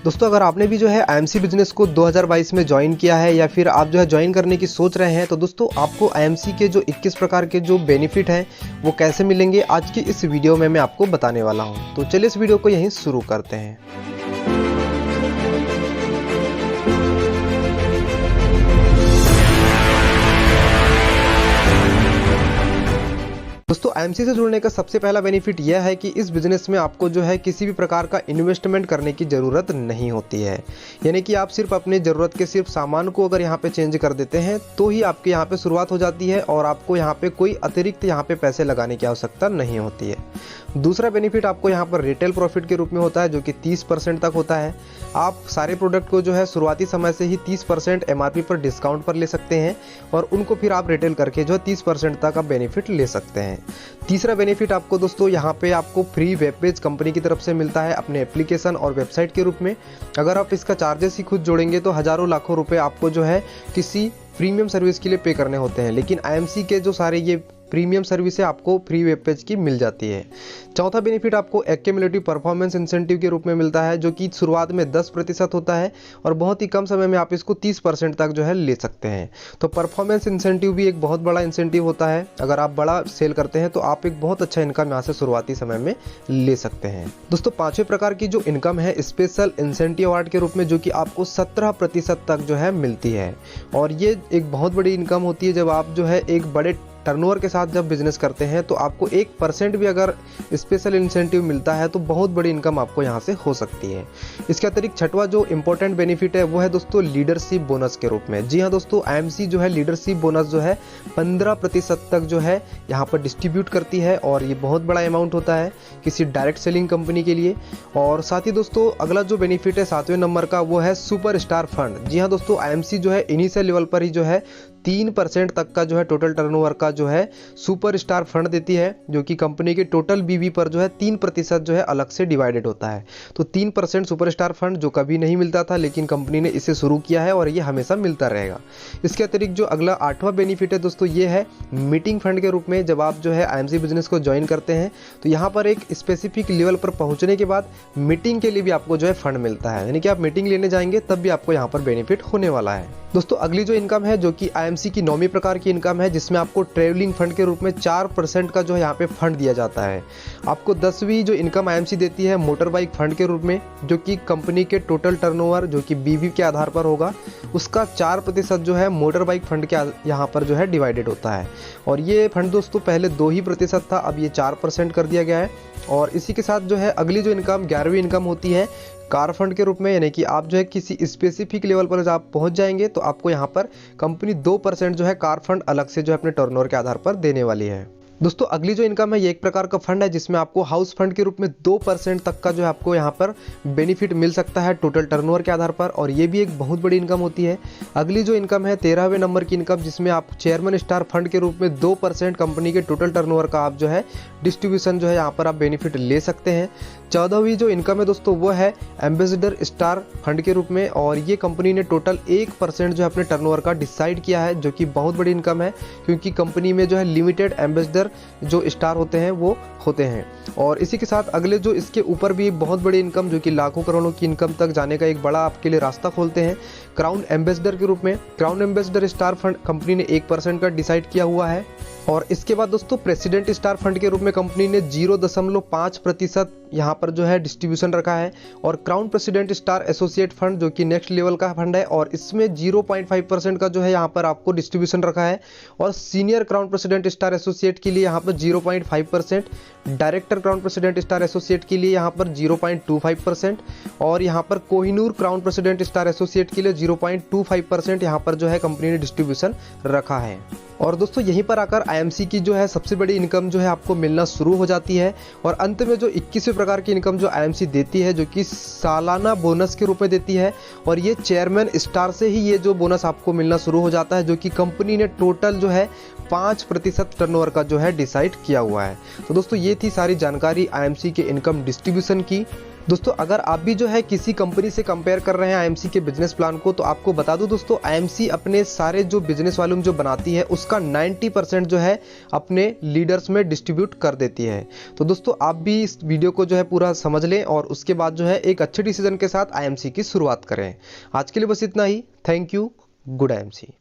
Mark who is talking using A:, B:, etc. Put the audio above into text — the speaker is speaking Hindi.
A: दोस्तों अगर आपने भी जो है आईएमसी बिजनेस को 2022 में ज्वाइन किया है या फिर आप जो है ज्वाइन करने की सोच रहे हैं, तो दोस्तों आपको आईएमसी के जो 21 प्रकार के जो बेनिफिट हैं वो कैसे मिलेंगे आज की इस वीडियो में मैं आपको बताने वाला हूं। तो चलिए इस वीडियो को यहीं शुरू करते हैं। दोस्तों आईएमसी से जुड़ने का सबसे पहला बेनिफिट यह है कि इस बिजनेस में आपको जो है किसी भी प्रकार का इन्वेस्टमेंट करने की ज़रूरत नहीं होती है। यानी कि आप सिर्फ अपनी ज़रूरत के सिर्फ सामान को अगर यहाँ पे चेंज कर देते हैं तो ही आपके यहाँ पे शुरुआत हो जाती है और आपको यहाँ पे कोई अतिरिक्त यहाँ पे पैसे लगाने की आवश्यकता नहीं होती है। दूसरा बेनिफिट आपको यहाँ पर रिटेल प्रॉफिट के रूप में होता है जो कि 30% तक होता है। आप सारे प्रोडक्ट को जो है शुरुआती समय से ही 30% एमआरपी पर डिस्काउंट पर ले सकते हैं और उनको फिर आप रिटेल करके जो है 30% तक आप बेनिफिट ले सकते हैं। तीसरा बेनिफिट आपको दोस्तों यहाँ पे आपको फ्री वेब पेज कंपनी की तरफ से मिलता है अपने एप्लीकेशन और वेबसाइट के रूप में। अगर आप इसका चार्जेस ही खुद जोड़ेंगे तो हज़ारों लाखों रुपए आपको जो है किसी प्रीमियम सर्विस के लिए पे करने होते हैं, लेकिन आईएमसी के जो सारे ये प्रीमियम सर्विस है आपको फ्री वेब पेज की मिल जाती है। चौथा बेनिफिट आपको एक्यूमुलेटिव परफॉर्मेंस इंसेंटिव के रूप में मिलता है जो कि शुरुआत में 10% होता है और बहुत ही कम समय में आप इसको 30% तक जो है ले सकते हैं। तो परफॉर्मेंस इंसेंटिव भी एक बहुत बड़ा इंसेंटिव होता है। अगर आप बड़ा सेल करते हैं तो आप एक बहुत अच्छा इनकम यहाँ से शुरुआती समय में ले सकते हैं। दोस्तों पांचवें प्रकार की जो इनकम है स्पेशल इंसेंटिव अवार्ड के रूप में जो कि आपको 17% तक जो है मिलती है और ये एक बहुत बड़ी इनकम होती है। जब आप जो है एक बड़े टर्नओवर के साथ जब बिजनेस करते हैं तो आपको 1% भी अगर स्पेशल इंसेंटिव मिलता है तो बहुत बड़ी इनकम आपको यहाँ से हो सकती है। इसके अतिरिक्त छठवां जो इंपॉर्टेंट बेनिफिट है वो है दोस्तों लीडरशिप बोनस के रूप में। जी हाँ दोस्तों, आईएमसी जो है लीडरशिप बोनस जो है 15% तक जो है यहाँ पर डिस्ट्रीब्यूट करती है और ये बहुत बड़ा अमाउंट होता है किसी डायरेक्ट सेलिंग कंपनी के लिए। और साथ ही दोस्तों अगला जो बेनिफिट है 7वें नंबर का वो है सुपर स्टार फंड। जी हाँ दोस्तों, आईएमसी जो है इनिशियल लेवल पर ही जो है 3% तक का जो है टोटल टर्नओवर का जो है सुपर स्टार फंड देती है जो कि कंपनी के टोटल बीवी पर जो है 3% जो है अलग से डिवाइडेड होता है। तो 3% सुपर स्टार फंड जो कभी नहीं मिलता था लेकिन कंपनी ने इसे शुरू किया है और ये हमेशा मिलता रहेगा। इसके अतिरिक्त जो अगला 8वां बेनिफिट है दोस्तों ये है मीटिंग फंड के रूप में। जब आप जो है आईएमसी बिजनेस को ज्वाइन करते हैं तो यहाँ पर एक स्पेसिफिक लेवल पर पहुँचने के बाद मीटिंग के लिए भी आपको जो है फंड मिलता है, यानी कि आप मीटिंग लेने जाएंगे तब भी आपको यहाँ पर बेनिफिट होने वाला है। दोस्तों अगली जो इनकम है जो कि आईएमसी की 9वीं प्रकार की इनकम है जिसमें आपको ट्रेवलिंग फंड के रूप में 4% का जो है यहाँ पे फंड दिया जाता है। आपको 10वीं जो इनकम आईएमसी देती है मोटर बाइक फंड के रूप में जो कि कंपनी के टोटल टर्नओवर जो कि बीवी के आधार पर होगा उसका 4% जो है मोटर बाइक फंड के यहाँ पर जो है डिवाइडेड होता है। और ये फंड दोस्तों पहले 2% था, अब ये 4% कर दिया गया है। और इसी के साथ जो है अगली जो इनकम 11वीं इनकम होती है कार फंड के रूप में, यानी कि आप जो है किसी स्पेसिफिक लेवल पर जब आप पहुंच जाएंगे तो आपको यहाँ पर कंपनी 2% जो है कार फंड अलग से जो है अपने टर्नओवर के आधार पर देने वाली है। दोस्तों अगली जो इनकम है ये एक प्रकार का फंड है जिसमें आपको हाउस फंड के रूप में 2% तक का जो है आपको यहाँ पर बेनिफिट मिल सकता है टोटल टर्नओवर के आधार पर और ये भी एक बहुत बड़ी इनकम होती है। अगली जो इनकम है 13वें नंबर की इनकम जिसमें आप चेयरमैन स्टार फंड के रूप में 2% कंपनी के टोटल टर्नओवर का आप जो है डिस्ट्रीब्यूशन जो है यहाँ पर आप बेनिफिट ले सकते हैं। 14वीं जो इनकम है दोस्तों वो है एम्बेसडर स्टार फंड के रूप में और ये कंपनी ने टोटल 1% जो है अपने टर्नओवर का डिसाइड किया है जो कि बहुत बड़ी इनकम है क्योंकि कंपनी में जो है लिमिटेड एम्बेसडर जो स्टार होते हैं वो होते हैं। और इसी के साथ अगले जो इसके ऊपर भी बहुत बड़ी इनकम जो कि लाखों करोड़ों की इनकम तक जाने का एक बड़ा आपके लिए रास्ता खोलते हैं क्राउन एम्बेसडर के रूप में। Crown ambassador star fund company ने 1% का डिसाइड किया हुआ है। और इसके बाद दोस्तों प्रेसिडेंट स्टार फंड के रूप में कंपनी ने 0.5% यहाँ पर जो है डिस्ट्रीब्यूशन रखा है। और crown president star associate fund जो कि नेक्स्ट लेवल का फंड है और इसमें 0.5% का जो है यहाँ पर आपको डिस्ट्रीब्यूशन रखा है। और senior crown president star associate के लिए यहाँ पर 0.5%, director crown president star associate के लिए यहाँ पर 0.25% और यहाँ पर Kohinoor crown president star associate के लिए 0.25% यहाँ पर जो है कंपनी ने डिस्ट्रीब्यूशन रखा है। और दोस्तों यहीं पर आकर आईएमसी की जो है सबसे बड़ी इनकम जो है आपको मिलना शुरू हो जाती है। और अंत में जो 21वें प्रकार की इनकम जो आईएमसी देती है जो कि सालाना बोनस के रूप में देती है और ये चेयरमैन स्टार से ही ये जो बोनस आपको मिलना शुरू हो जाता है जो कि कंपनी ने टोटल जो है 5% टर्नओवर का जो है डिसाइड किया हुआ है। तो दोस्तों ये थी सारी जानकारी आईएमसी के इनकम डिस्ट्रीब्यूशन की। दोस्तों अगर आप भी जो है किसी कंपनी से कंपेयर कर रहे हैं आईएमसी के बिजनेस प्लान को, तो आपको बता दूं दोस्तों, आईएमसी अपने सारे जो बिजनेस वॉल्यूम जो बनाती है उसका 90% जो है अपने लीडर्स में डिस्ट्रीब्यूट कर देती है। तो दोस्तों आप भी इस वीडियो को जो है पूरा समझ लें और उसके बाद जो है एक अच्छे डिसीजन के साथ आईएमसी की शुरुआत करें। आज के लिए बस इतना ही। Thank you. Good IMC.